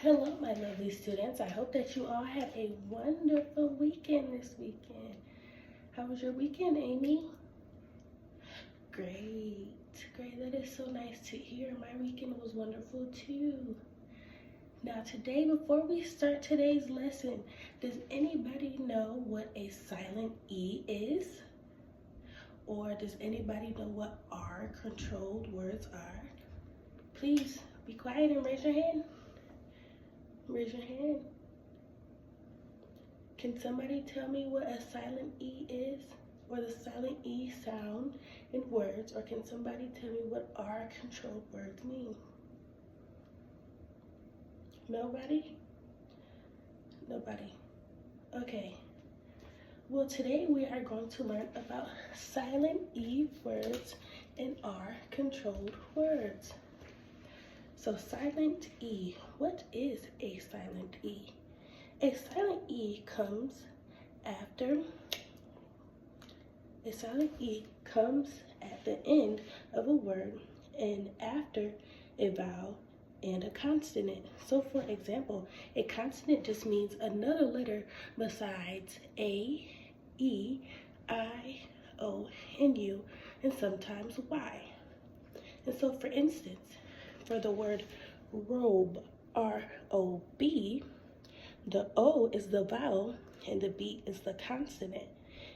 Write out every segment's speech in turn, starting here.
Hello, my lovely students. I hope that you all had a wonderful weekend this weekend. How was your weekend, Amy? Great, great. That is so nice to hear. My weekend was wonderful too. Now, today, before we start today's lesson, does anybody know what a silent E is? Or does anybody know what R controlled words are? Please be quiet and raise your hand. Raise your hand. Can somebody tell me what a silent E is? Or the silent E sound in words? Or can somebody tell me what R controlled words mean? Nobody? Nobody. Okay. Well, today we are going to learn about silent E words and R controlled words. So silent E, what is a silent E? A silent E comes at the end of a word and after a vowel and a consonant. So for example, a consonant just means another letter besides A, E, I, O, and U, and sometimes Y. And so for instance, for the word robe, R-O-B, the O is the vowel and the B is the consonant.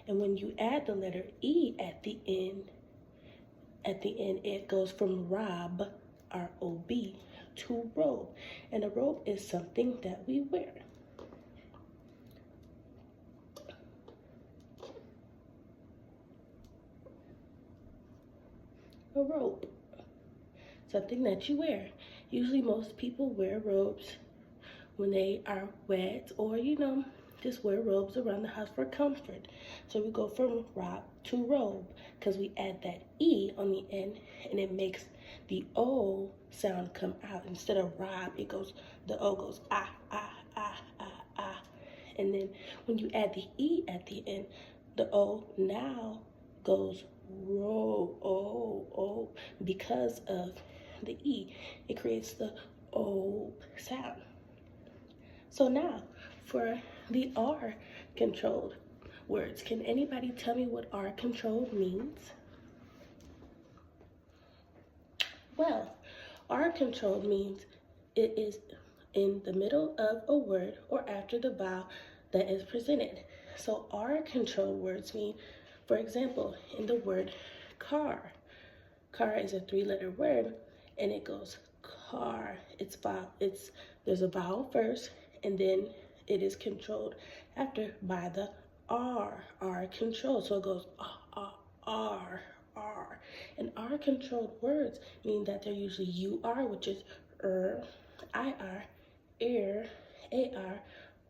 And when you add the letter E at the end, it goes from rob, R-O-B, to robe. And a robe is something that we wear. A robe, something that you wear. Usually most people wear robes when they are wet or, just wear robes around the house for comfort. So we go from rob to robe because we add that E on the end and it makes the O sound come out. Instead of rob, the O goes ah, ah, ah, ah, ah. And then when you add the E at the end, the O now goes robe, oh, because of the E. It creates the O sound. So now for the R controlled words. Can anybody tell me what R controlled means? Well, R controlled means it is in the middle of a word or after the vowel that is presented. So R controlled words mean, for example, in the word car. Car is a 3-letter word and it goes car. There's a vowel first and then it is controlled after by the R controlled. So it goes R. And R controlled words mean that they're usually UR, which is IR,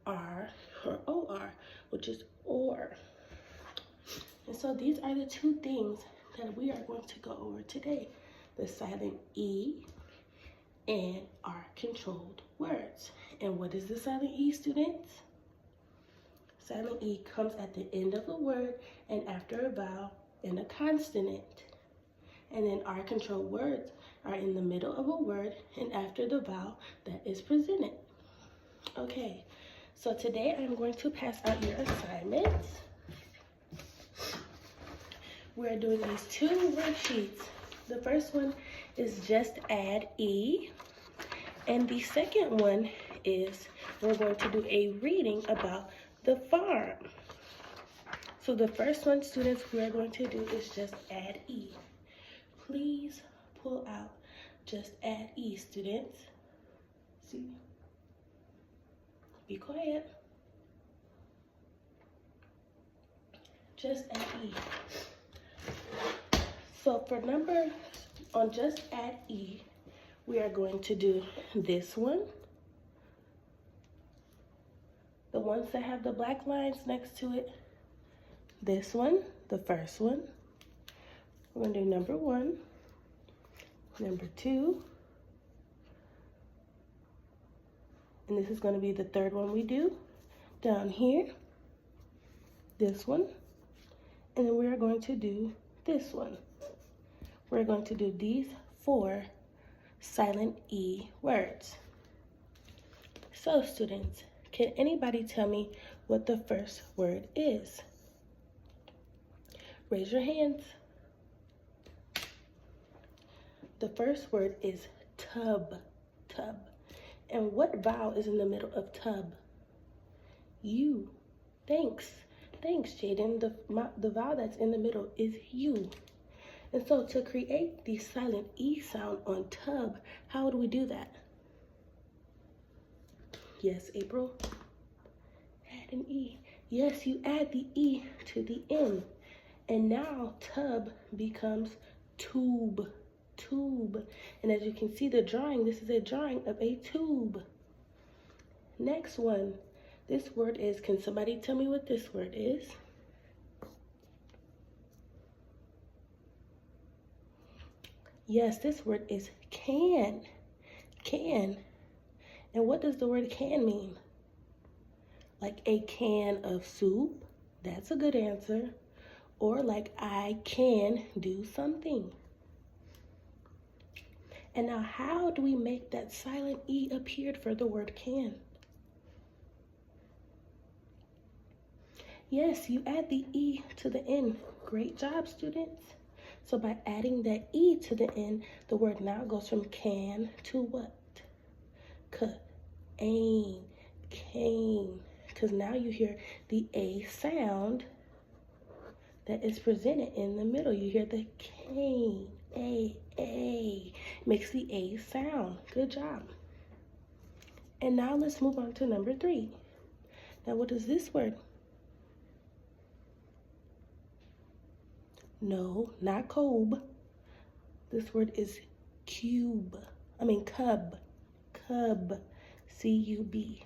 AR, or OR, which is OR. And so these are the two things that we are going to go over today: the silent E and R controlled words. And what is the silent E, students? Silent E comes at the end of a word and after a vowel and a consonant. And then R controlled words are in the middle of a word and after the vowel that is presented. Okay, so today I'm going to pass out your assignments. We're doing these 2 worksheets. The first one is just add E. And the second one is we're going to do a reading about the farm. So the first one, students, we are going to do is just add E. Please pull out just add E, students. See? Be quiet. Just add E. So for numbers on just add E, we are going to do this one, the ones that have the black lines next to it, this one, the first one. We're going to do number 1, number 2, and this is going to be the third one we do down here, this one, and then we are going to do this one. We're going to do these 4 silent E words. So students, can anybody tell me what the first word is? Raise your hands. The first word is tub, tub. And what vowel is in the middle of tub? U. Thanks. Thanks, Jaden. The vowel that's in the middle is U. And so to create the silent E sound on tub, how would we do that? Yes, April? Add an E. Yes, you add the E to the end. And now tub becomes tube, tube. And as you can see the drawing, this is a drawing of a tube. Next one. This word is, can somebody tell me what this word is? Yes, this word is can, can. And what does the word can mean? Like a can of soup? That's a good answer. Or like I can do something. And now how do we make that silent E appear for the word can? Yes, you add the E to the end. Great job, students. So by adding that E to the end, the word now goes from can to what? Ain, cane. Because now you hear the A sound that is presented in the middle. You hear the cane, A. Makes the A sound. Good job. And now let's move on to number 3. Now what is this word? No, not cobe. This word is cub. Cub. C-U-B.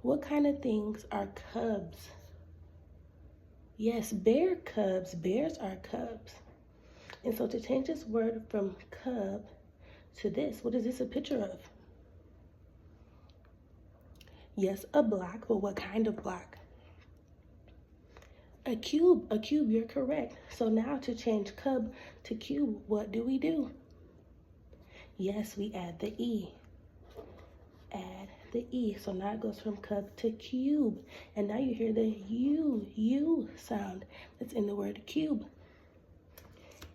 What kind of things are cubs? Yes, bear cubs. Bears are cubs. And so to change this word from cub to this, what is this a picture of? Yes, a block, but what kind of block? A cube, you're correct. So now to change cub to cube, what do? Yes, we add the E. Add the E. So now it goes from cub to cube. And now you hear the U sound that's in the word cube.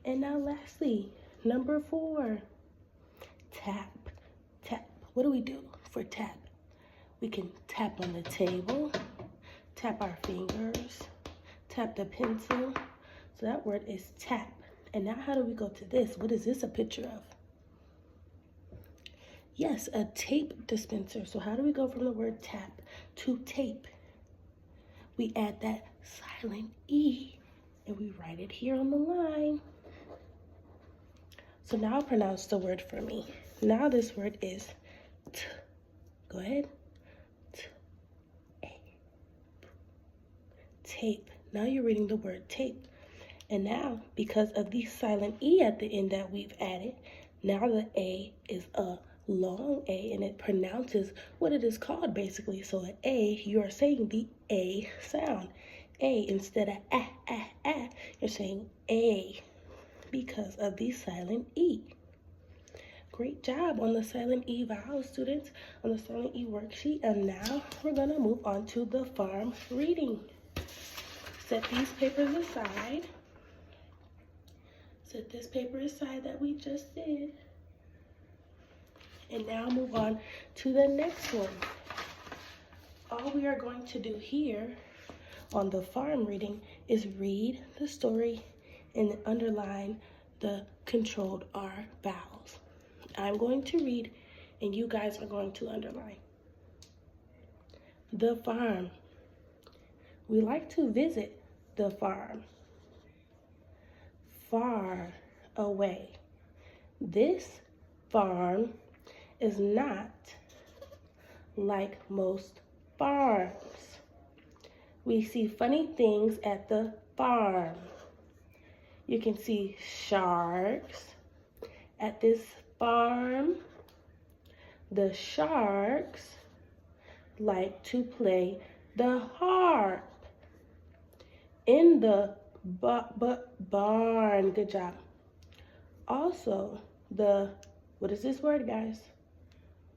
And now lastly, number 4, tap. What do we do for tap? We can tap on the table, tap our fingers, tap the pencil. So that word is tap. And now how do we go to this? What is this a picture of? Yes, a tape dispenser. So how do we go from the word tap to tape? We add that silent E and we write it here on the line. So now pronounce the word for me. Now this word is t. Go ahead. Tape. Now you're reading the word tape. And now, because of the silent E at the end that we've added, now the A is a long A and it pronounces what it is called basically. So an A, you are saying the A sound. A instead of you're saying A because of the silent E. Great job on the silent E vowel, students, on the silent E worksheet. And now we're gonna move on to the farm reading. Set these papers aside. Set this paper aside that we just did. And now move on to the next one. All we are going to do here on the farm reading is read the story and underline the controlled R vowels. I'm going to read and you guys are going to underline. The farm. We like to visit the farm. Far away. This farm is not like most farms. We see funny things at the farm. You can see sharks at this farm. The sharks like to play the harp in the barn. Good job. Also, what is this word, guys?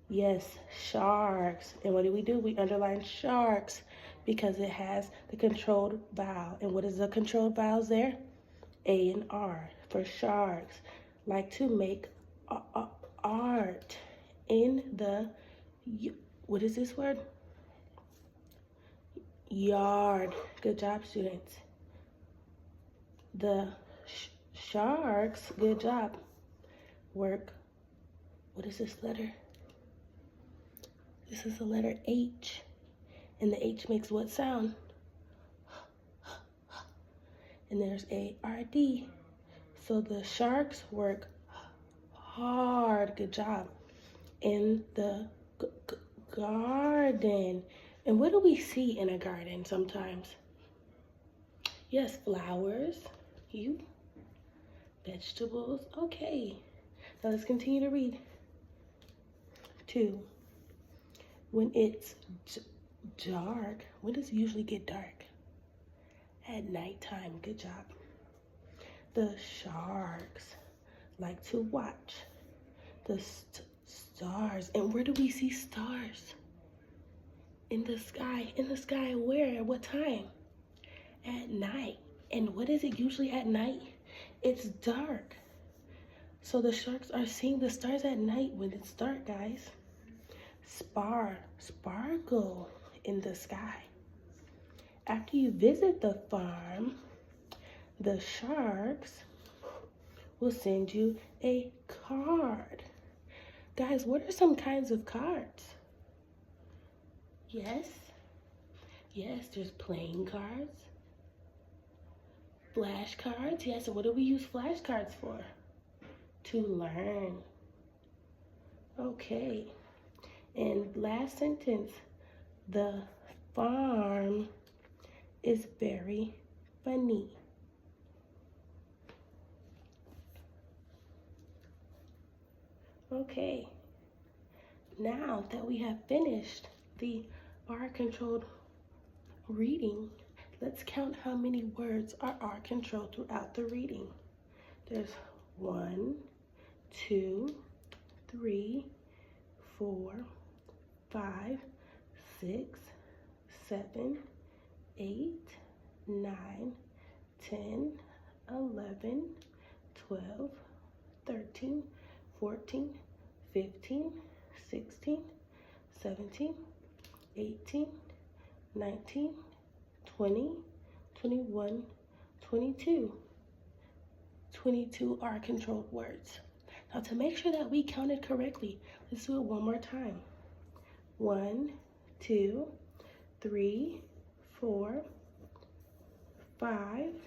Yes, sharks. And what do? We underline sharks because it has the controlled vowel. And what is the controlled vowels there? A and R for sharks. Like to make art in the, what is this word? Yard. Good job, students. The sharks, good job, work. What is this letter? This is the letter H. And the H makes what sound? And there's A-R-D. So the sharks work hard, good job, in the garden. And what do we see in a garden sometimes? Yes, flowers, vegetables. Okay, now let's continue to read. 2, when it's dark, when does it usually get dark? At nighttime, good job. The sharks like to watch the stars. And where do we see stars? In the sky. In the sky where? At what time? At night. And what is it usually at night? It's dark. So the sharks are seeing the stars at night when it's dark, guys. Sparkle in the sky. After you visit the farm, the sharks will send you a card. Guys, what are some kinds of cards? Yes, there's playing cards, flashcards. Yes, and what do we use flashcards for? To learn. Okay, and last sentence, the farm is very funny. Okay, now that we have finished the R-controlled reading, let's count how many words are R-controlled throughout the reading. There's 1, 2, 3, 4, 5, 6, 7, 8, 9, 10, 11, 12, 13, 14, 15, 16, 17, 18, 19, 20, 21, 22. 22 are controlled words. Now to make sure that we counted correctly, let's do it one more time. 1, 2, 3, 4, 5,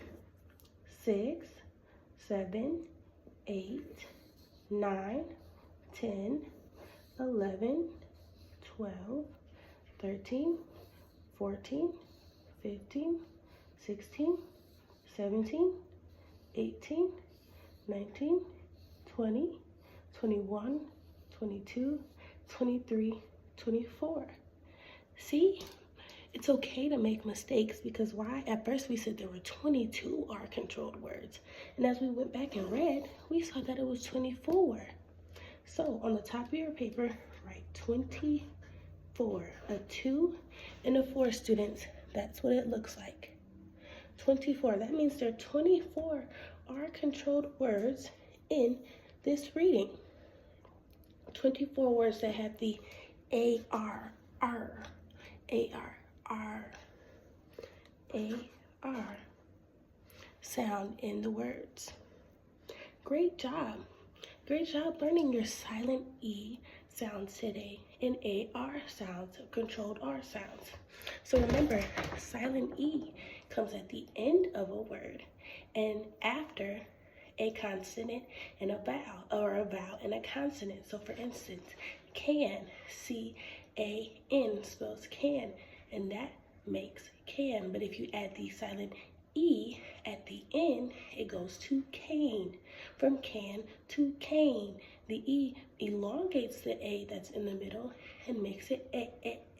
6, 7, 8, 9, 10, 11, 12, 13, 14, 15, 16, 17, 18, 19, 20, 21, 22, 23, 24. See, it's okay to make mistakes because why? At first we said there were 22 R-controlled words. And as we went back and read, we saw that it was 24. So on the top of your paper, write 24. A 2 and a 4, students. That's what it looks like. 24. That means there are 24 R-controlled words in this reading. 24 words that have the A-R, R, A-R, R, A-R sound in the words. Great job. Great job learning your silent E sounds today and AR sounds, controlled R sounds. So remember, silent E comes at the end of a word and after a consonant and a vowel, or a vowel and a consonant. So for instance, can, C-A-N spells can, and that makes can. But if you add the silent E at the end, it goes to cane. From can to cane. The E elongates the A that's in the middle and makes it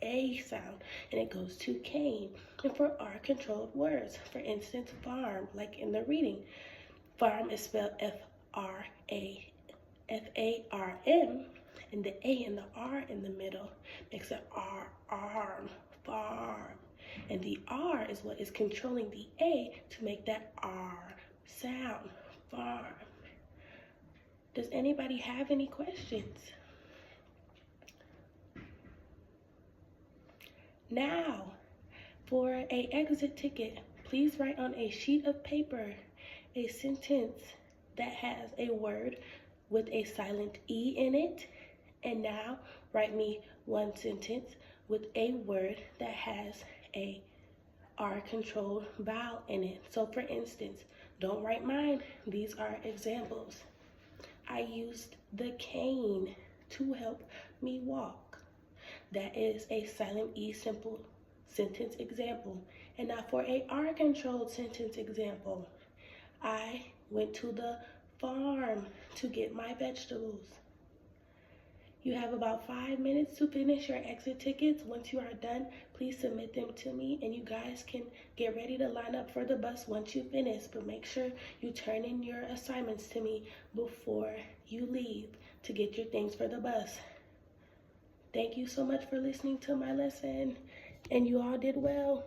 a sound, and it goes to cane. And for R-controlled words, for instance, farm, like in the reading, farm is spelled F-A-R-M, and the A and the R in the middle makes it arm, farm. And the R is what is controlling the A to make that R sound, farm. Does anybody have any questions? Now, for a exit ticket, please write on a sheet of paper a sentence that has a word with a silent E in it. And now write me one sentence with a word that has a R-controlled vowel in it. So for instance, don't write mine. These are examples. I used the cane to help me walk. That is a silent E simple sentence example. And now for a R-controlled sentence example. I went to the farm to get my vegetables. You have about 5 minutes to finish your exit tickets. Once you are done, please submit them to me, and you guys can get ready to line up for the bus once you finish. But make sure you turn in your assignments to me before you leave to get your things for the bus. Thank you so much for listening to my lesson, and you all did well.